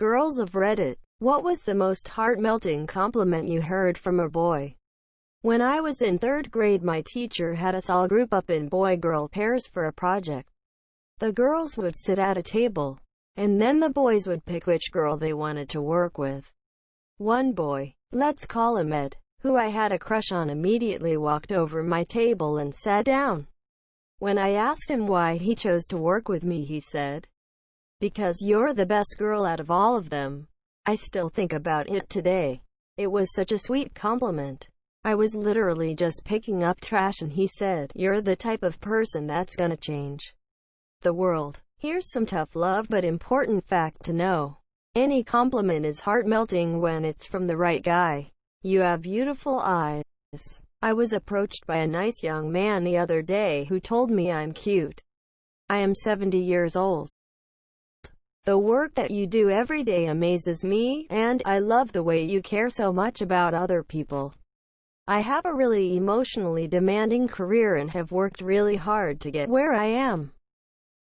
Girls of Reddit. What was the most heart-melting compliment you heard from a boy? When I was in 3rd grade, my teacher had us all group up in boy-girl pairs for a project. The girls would sit at a table, and then the boys would pick which girl they wanted to work with. One boy, let's call him Ed, who I had a crush on, immediately walked over my table and sat down. When I asked him why he chose to work with me, he said, "Because you're the best girl out of all of them." I still think about it today. It was such a sweet compliment. I was literally just picking up trash and he said, "You're the type of person that's gonna change the world." Here's some tough love but important fact to know. Any compliment is heart-melting when it's from the right guy. You have beautiful eyes. I was approached by a nice young man the other day who told me I'm cute. I am 70 years old. The work that you do every day amazes me, and I love the way you care so much about other people. I have a really emotionally demanding career and have worked really hard to get where I am.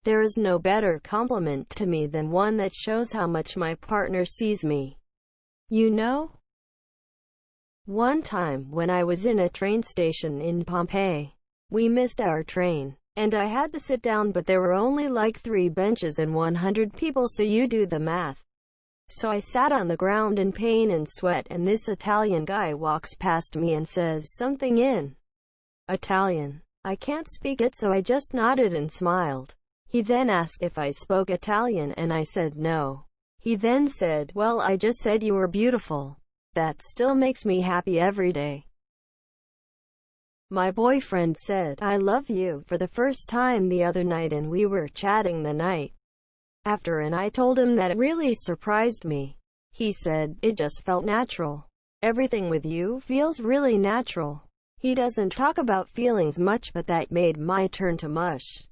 There is no better compliment to me than one that shows how much my partner sees me. You know? One time, when I was in a train station in Pompeii, we missed our train, and I had to sit down, but there were only like 3 benches and 100 people, so you do the math. So I sat on the ground in pain and sweat, and this Italian guy walks past me and says something in Italian. I can't speak it, so I just nodded and smiled. He then asked if I spoke Italian, and I said no. He then said, "Well, I just said you were beautiful." That still makes me happy every day. My boyfriend said, "I love you," for the first time the other night, and we were chatting the night after, and I told him that it really surprised me. He said, "It just felt natural. Everything with you feels really natural." He doesn't talk about feelings much, but that made my turn to mush.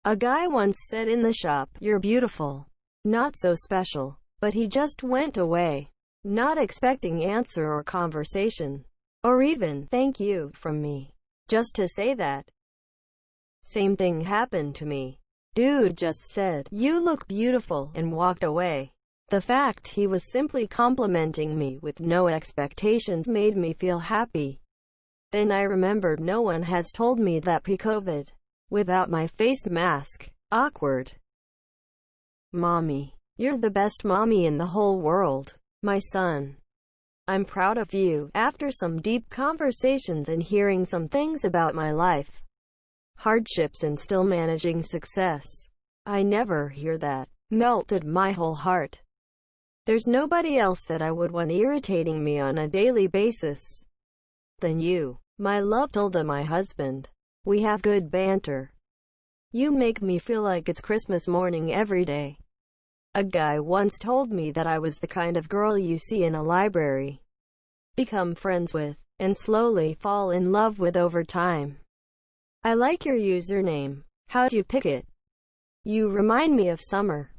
A guy once said in the shop, "You're beautiful. Not so special." But he just went away, not expecting answer or conversation, or even "thank you" from me, just to say that. Same thing happened to me. Dude just said, "You look beautiful," and walked away. The fact he was simply complimenting me with no expectations made me feel happy. Then I remembered no one has told me that pre-COVID. Without my face mask. Awkward. Mommy. You're the best mommy in the whole world. My son. I'm proud of you. After some deep conversations and hearing some things about my life, hardships, and still managing success, I never hear that. Melted my whole heart. There's nobody else that I would want irritating me on a daily basis than you. My love, told my husband. We have good banter. You make me feel like it's Christmas morning every day. A guy once told me that I was the kind of girl you see in a library, become friends with, and slowly fall in love with over time. I like your username. How'd you pick it? You remind me of summer.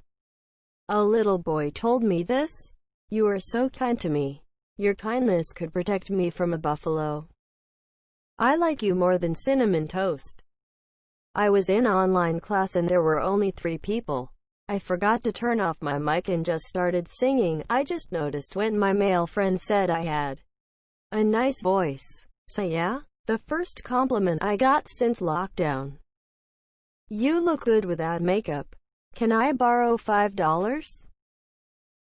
A little boy told me this. You are so kind to me. Your kindness could protect me from a buffalo. I like you more than cinnamon toast. I was in online class and there were only 3 people. I forgot to turn off my mic and just started singing. I just noticed when my male friend said I had a nice voice. So yeah, the first compliment I got since lockdown. You look good without makeup. Can I borrow $5?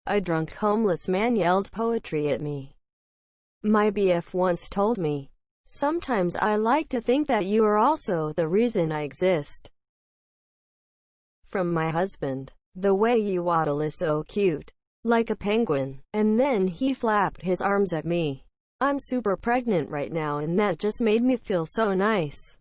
A drunk homeless man yelled poetry at me. My BF once told me, "Sometimes I like to think that you are also the reason I exist." From my husband. The way you waddle is so cute. Like a penguin. And then he flapped his arms at me. I'm super pregnant right now, and that just made me feel so nice.